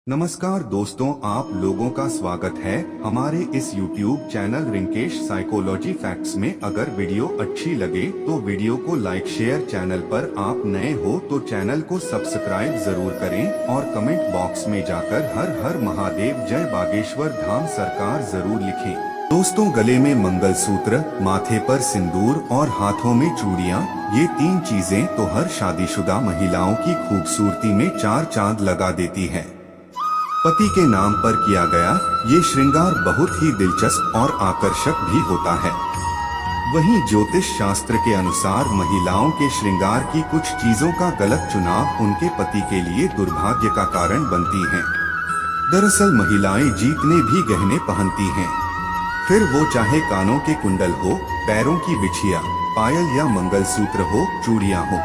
नमस्कार दोस्तों, आप लोगों का स्वागत है हमारे इस YouTube channel Rinkesh psychology facts में। अगर वीडियो अच्छी लगे तो वीडियो को लाइक शेयर, चैनल पर आप नए हो तो चैनल को सब्सक्राइब जरूर करें और कमेंट बॉक्स में जाकर हर हर महादेव जय बागेश्वर धाम सरकार जरूर लिखें। दोस्तों, गले में मंगलसूत्र, माथे पर सिंदूर और हाथों में चूड़ियाँ, ये तीन चीजें तो हर शादीशुदा महिलाओं की खूबसूरती में चार चांद लगा देती है। पति के नाम पर किया गया ये श्रृंगार बहुत ही दिलचस्प और आकर्षक भी होता है। वहीं ज्योतिष शास्त्र के अनुसार महिलाओं के श्रृंगार की कुछ चीजों का गलत चुनाव उनके पति के लिए दुर्भाग्य का कारण बनती हैं। दरअसल महिलाएं जितने भी गहने पहनती हैं, फिर वो चाहे कानों के कुंडल हो, पैरों की बिछिया, पायल या मंगलसूत्र हो, चूड़ियां हो,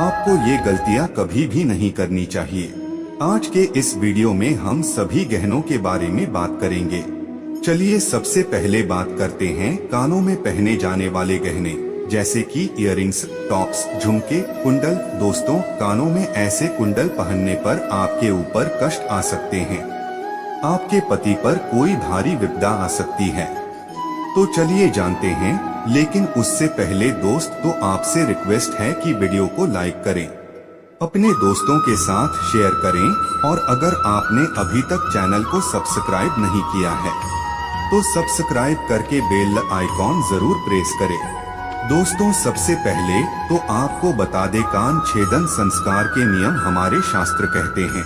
आपको ये गलतियां कभी भी नहीं करनी चाहिए। आज के इस वीडियो में हम सभी गहनों के बारे में बात करेंगे। चलिए सबसे पहले बात करते हैं कानों में पहने जाने वाले गहने, जैसे कि इयररिंग्स, टॉप्स, झुमके, कुंडल। दोस्तों, कानों में ऐसे कुंडल पहनने पर आपके ऊपर कष्ट आ सकते हैं, आपके पति पर कोई भारी विपदा आ सकती है। तो चलिए जानते हैं, लेकिन उससे पहले दोस्त तो आपसे रिक्वेस्ट है कि वीडियो को लाइक करें, अपने दोस्तों के साथ शेयर करें और अगर आपने अभी तक चैनल को सब्सक्राइब नहीं किया है तो सब्सक्राइब करके बेल आइकॉन जरूर प्रेस करें। दोस्तों, सबसे पहले तो आपको बता दें, कान छेदन संस्कार के नियम हमारे शास्त्र कहते हैं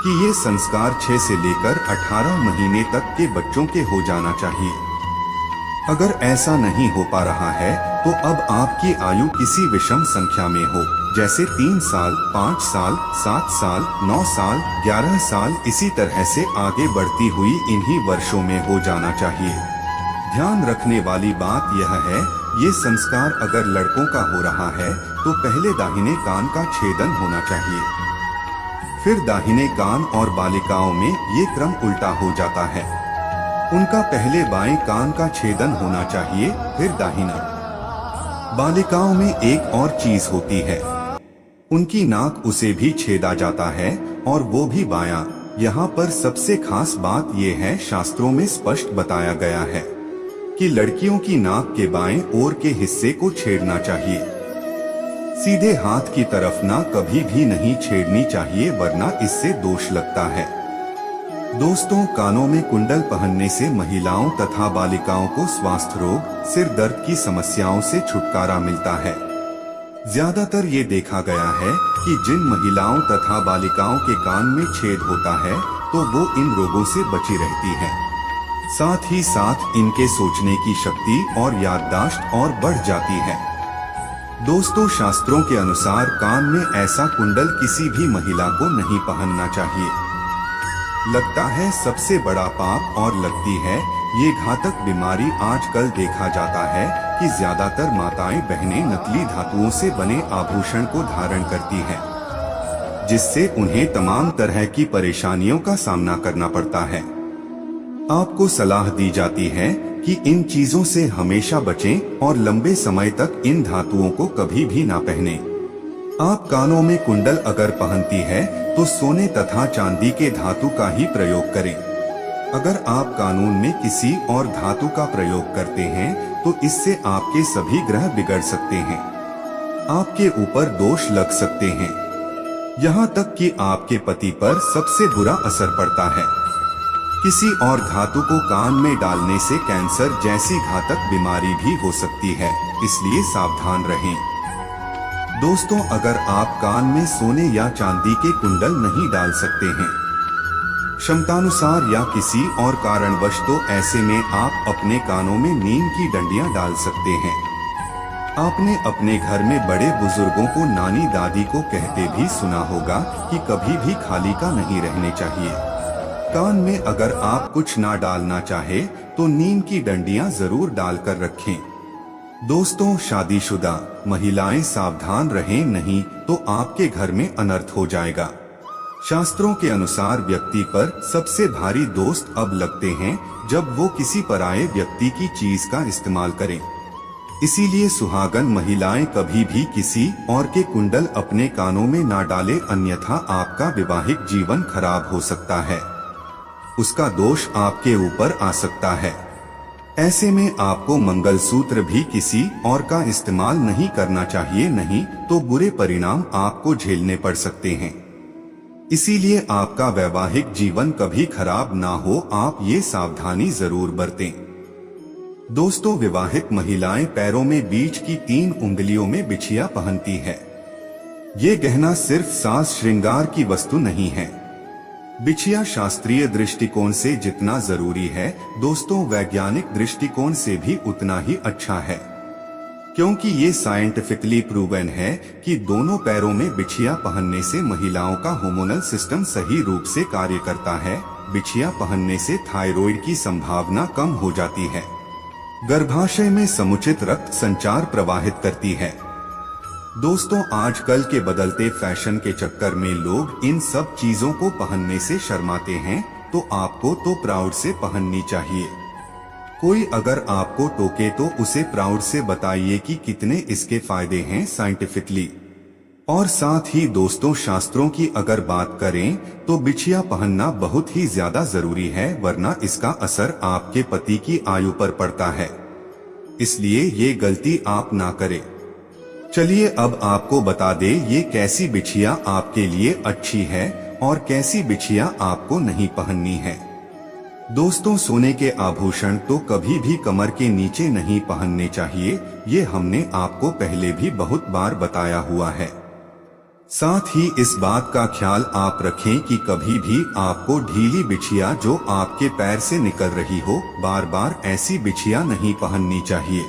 कि ये संस्कार 6 से लेकर 18 महीने तक के बच्चों के हो जाना चाहिए। अगर ऐसा नहीं हो पा रहा है तो अब आपकी आयु किसी विषम संख्या में हो, जैसे 3 साल, 5 साल, 7 साल, 9 साल, 11 साल, इसी तरह से आगे बढ़ती हुई इन्हीं वर्षों में हो जाना चाहिए। ध्यान रखने वाली बात यह है, ये संस्कार अगर लड़कों का हो रहा है तो पहले दाहिने कान का छेदन होना चाहिए, फिर दाहिने कान, और बालिकाओं में ये क्रम उल्टा हो जाता है। उनका पहले बाएं कान का छेदन होना चाहिए, फिर दाहिना। बालिकाओं में एक और चीज होती है, उनकी नाक, उसे भी छेदा जाता है और वो भी बायां। यहाँ पर सबसे खास बात ये है, शास्त्रों में स्पष्ट बताया गया है कि लड़कियों की नाक के बाएं ओर के हिस्से को छेदना चाहिए, सीधे हाथ की तरफ नाक कभी भी नहीं छेदनी चाहिए, वरना इससे दोष लगता है। दोस्तों, कानों में कुंडल पहनने से महिलाओं तथा बालिकाओं को स्वास्थ्य रोग, सिर दर्द की समस्याओं से छुटकारा मिलता है। ज्यादातर ये देखा गया है कि जिन महिलाओं तथा बालिकाओं के कान में छेद होता है तो वो इन रोगों से बची रहती हैं। साथ ही साथ इनके सोचने की शक्ति और याददाश्त और बढ़ जाती है। दोस्तों, शास्त्रों के अनुसार कान में ऐसा कुंडल किसी भी महिला को नहीं पहनना चाहिए। लगता है सबसे बड़ा पाप और लगती है ये घातक बीमारी। आजकल देखा जाता है कि ज्यादातर माताएं बहनें नकली धातुओं से बने आभूषण को धारण करती हैं, जिससे उन्हें तमाम तरह की परेशानियों का सामना करना पड़ता है। आपको सलाह दी जाती है कि इन चीजों से हमेशा बचें और लंबे समय तक इन धातुओं को कभी भी ना पहनें। आप कानों में कुंडल अगर पहनती है तो सोने तथा चांदी के धातु का ही प्रयोग करें। अगर आप कानून में किसी और धातु का प्रयोग करते हैं तो इससे आपके सभी ग्रह बिगड़ सकते हैं, आपके ऊपर दोष लग सकते हैं, यहाँ तक कि आपके पति पर सबसे बुरा असर पड़ता है। किसी और धातु को कान में डालने से कैंसर जैसी घातक बीमारी भी हो सकती है, इसलिए सावधान रहें। दोस्तों, अगर आप कान में सोने या चांदी के कुंडल नहीं डाल सकते हैं क्षमतानुसार या किसी और कारणवश, तो ऐसे में आप अपने कानों में नीम की डंडियां डाल सकते हैं। आपने अपने घर में बड़े बुजुर्गों को, नानी दादी को कहते भी सुना होगा कि कभी भी खाली का नहीं रहने चाहिए। कान में अगर आप कुछ ना डालना चाहे तो नीम की डंडियां जरूर डालकर रखें। दोस्तों, शादीशुदा महिलाएं सावधान रहें, नहीं तो आपके घर में अनर्थ हो जाएगा। शास्त्रों के अनुसार व्यक्ति पर सबसे भारी दोस्त अब लगते हैं जब वो किसी पराये व्यक्ति की चीज का इस्तेमाल करें। इसीलिए सुहागन महिलाएं कभी भी किसी और के कुंडल अपने कानों में ना डाले, अन्यथा आपका वैवाहिक जीवन खराब हो सकता है, उसका दोष आपके ऊपर आ सकता है। ऐसे में आपको मंगलसूत्र भी किसी और का इस्तेमाल नहीं करना चाहिए, नहीं तो बुरे परिणाम आपको झेलने पड़ सकते हैं। इसीलिए आपका वैवाहिक जीवन कभी खराब ना हो, आप ये सावधानी जरूर बरतें। दोस्तों, विवाहित महिलाएं पैरों में बीच की 3 उंगलियों में बिछिया पहनती है। ये गहना सिर्फ साज श्रृंगार की वस्तु नहीं है। बिछिया शास्त्रीय दृष्टिकोण से जितना जरूरी है, दोस्तों वैज्ञानिक दृष्टिकोण से भी उतना ही अच्छा है, क्योंकि ये साइंटिफिकली प्रूवन है कि दोनों पैरों में बिछिया पहनने से महिलाओं का हार्मोनल सिस्टम सही रूप से कार्य करता है। बिछिया पहनने से थायराइड की संभावना कम हो जाती है, गर्भाशय में समुचित रक्त संचार प्रवाहित करती है। दोस्तों, आजकल के बदलते फैशन के चक्कर में लोग इन सब चीजों को पहनने से शर्माते हैं, तो आपको तो प्राउड से पहननी चाहिए। कोई अगर आपको टोके तो उसे प्राउड से बताइए कि कितने इसके फायदे हैं साइंटिफिकली। और साथ ही दोस्तों, शास्त्रों की अगर बात करें तो बिछिया पहनना बहुत ही ज्यादा जरूरी है, वरना इसका असर आपके पति की आयु पर पड़ता है। इसलिए ये गलती आप ना करें। चलिए अब आपको बता दें ये कैसी बिछिया आपके लिए अच्छी है और कैसी बिछिया आपको नहीं पहननी है। दोस्तों, सोने के आभूषण तो कभी भी कमर के नीचे नहीं पहनने चाहिए, ये हमने आपको पहले भी बहुत बार बताया हुआ है। साथ ही इस बात का ख्याल आप रखें कि कभी भी आपको ढीली बिछिया जो आपके पैर से निकल रही हो, बार बार ऐसी बिछिया नहीं पहननी चाहिए,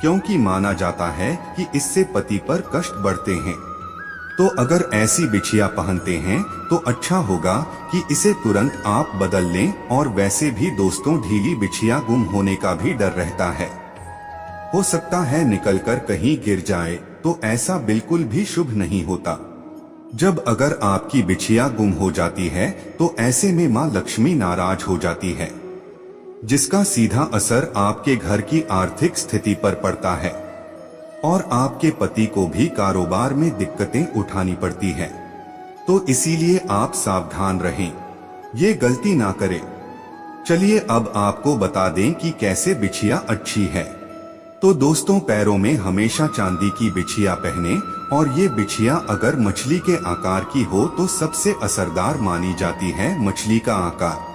क्योंकि माना जाता है कि इससे पति पर कष्ट बढ़ते हैं। तो अगर ऐसी बिछिया पहनते हैं तो अच्छा होगा कि इसे तुरंत आप बदल लें। और वैसे भी दोस्तों, ढीली बिछिया गुम होने का भी डर रहता है, हो सकता है निकलकर कहीं गिर जाए, तो ऐसा बिल्कुल भी शुभ नहीं होता। जब अगर आपकी बिछिया गुम हो जाती है तो ऐसे में मां लक्ष्मी नाराज हो जाती है, जिसका सीधा असर आपके घर की आर्थिक स्थिति पर पड़ता है और आपके पति को भी कारोबार में दिक्कतें उठानी पड़ती है। तो इसीलिए आप सावधान रहें, ये गलती ना करें। चलिए अब आपको बता दें कि कैसे बिछिया अच्छी है। तो दोस्तों, पैरों में हमेशा चांदी की बिछिया पहने, और ये बिछिया अगर मछली के आकार की हो तो सबसे असरदार मानी जाती है। मछली का आकार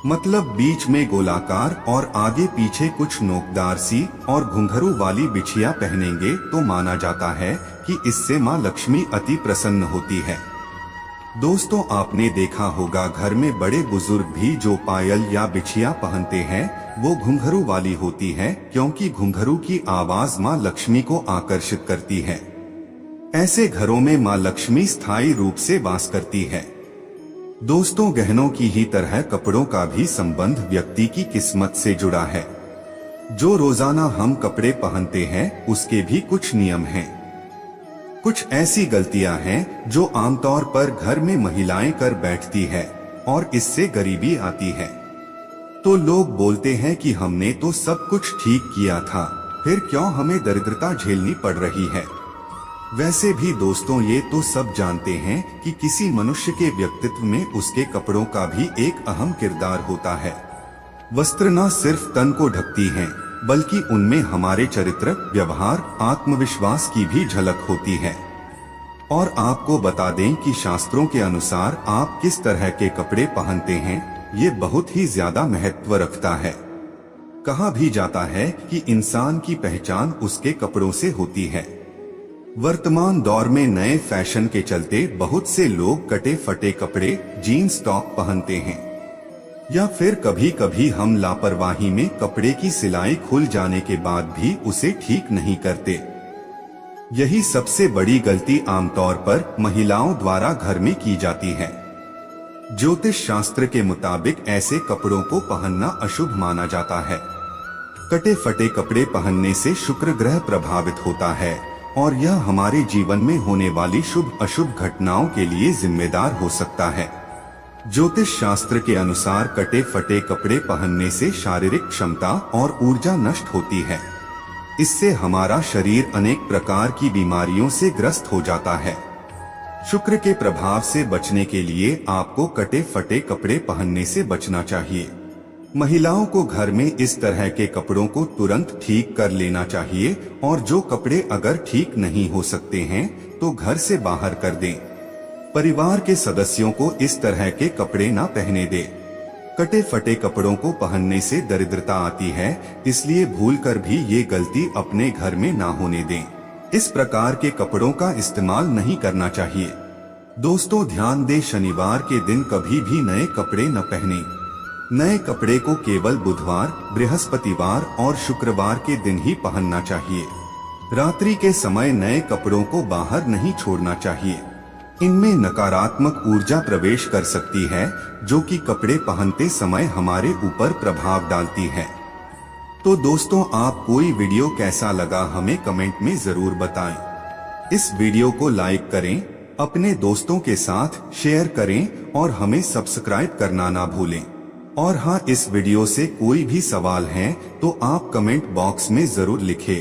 मतलब बीच में गोलाकार और आगे पीछे कुछ नोकदार सी और घुंघरू वाली बिछिया पहनेंगे तो माना जाता है कि इससे मां लक्ष्मी अति प्रसन्न होती है। दोस्तों, आपने देखा होगा घर में बड़े बुजुर्ग भी जो पायल या बिछिया पहनते हैं वो घुंघरू वाली होती है, क्योंकि घुंघरू की आवाज मां लक्ष्मी को आकर्षित करती है। ऐसे घरों में मां लक्ष्मी स्थायी रूप से वास करती है। दोस्तों, गहनों की ही तरह कपड़ों का भी संबंध व्यक्ति की किस्मत से जुड़ा है। जो रोजाना हम कपड़े पहनते हैं उसके भी कुछ नियम हैं। कुछ ऐसी गलतियां हैं जो आमतौर पर घर में महिलाएं कर बैठती है और इससे गरीबी आती है। तो लोग बोलते हैं कि हमने तो सब कुछ ठीक किया था, फिर क्यों हमें दरिद्रता झेलनी पड़ रही है। वैसे भी दोस्तों, ये तो सब जानते हैं कि किसी मनुष्य के व्यक्तित्व में उसके कपड़ों का भी एक अहम किरदार होता है। वस्त्र न सिर्फ तन को ढकती हैं, बल्कि उनमें हमारे चरित्र, व्यवहार, आत्मविश्वास की भी झलक होती है। और आपको बता दें कि शास्त्रों के अनुसार आप किस तरह के कपड़े पहनते हैं ये बहुत ही ज्यादा महत्व रखता है। कहा भी जाता है कि इंसान की पहचान उसके कपड़ों से होती है। वर्तमान दौर में नए फैशन के चलते बहुत से लोग कटे फटे कपड़े, जीन्स टॉप पहनते हैं, या फिर कभी कभी हम लापरवाही में कपड़े की सिलाई खुल जाने के बाद भी उसे ठीक नहीं करते। यही सबसे बड़ी गलती आमतौर पर महिलाओं द्वारा घर में की जाती है। ज्योतिष शास्त्र के मुताबिक ऐसे कपड़ों को पहनना अशुभ माना जाता है। कटे फटे कपड़े पहनने से शुक्र ग्रह प्रभावित होता है और यह हमारे जीवन में होने वाली शुभ अशुभ घटनाओं के लिए जिम्मेदार हो सकता है। ज्योतिष शास्त्र के अनुसार कटे फटे कपड़े पहनने से शारीरिक क्षमता और ऊर्जा नष्ट होती है। इससे हमारा शरीर अनेक प्रकार की बीमारियों से ग्रस्त हो जाता है। शुक्र के प्रभाव से बचने के लिए आपको कटे फटे कपड़े पहनने से बचना चाहिए। महिलाओं को घर में इस तरह के कपड़ों को तुरंत ठीक कर लेना चाहिए और जो कपड़े अगर ठीक नहीं हो सकते हैं तो घर से बाहर कर दें। परिवार के सदस्यों को इस तरह के कपड़े ना पहने दें। कटे फटे कपड़ों को पहनने से दरिद्रता आती है, इसलिए भूलकर भी ये गलती अपने घर में ना होने दें। इस प्रकार के कपड़ों का इस्तेमाल नहीं करना चाहिए। दोस्तों ध्यान दें, शनिवार के दिन कभी भी नए कपड़े न पहने। नए कपड़े को केवल बुधवार, बृहस्पतिवार और शुक्रवार के दिन ही पहनना चाहिए। रात्रि के समय नए कपड़ों को बाहर नहीं छोड़ना चाहिए। इनमें नकारात्मक ऊर्जा प्रवेश कर सकती है, जो कि कपड़े पहनते समय हमारे ऊपर प्रभाव डालती है। तो दोस्तों, आप कोई वीडियो कैसा लगा हमें कमेंट में जरूर बताएं। इस वीडियो को लाइक करें, अपने दोस्तों के साथ शेयर करें और हमें सब्सक्राइब करना ना भूलें। और हाँ, इस वीडियो से कोई भी सवाल है तो आप कमेंट बॉक्स में जरूर लिखें।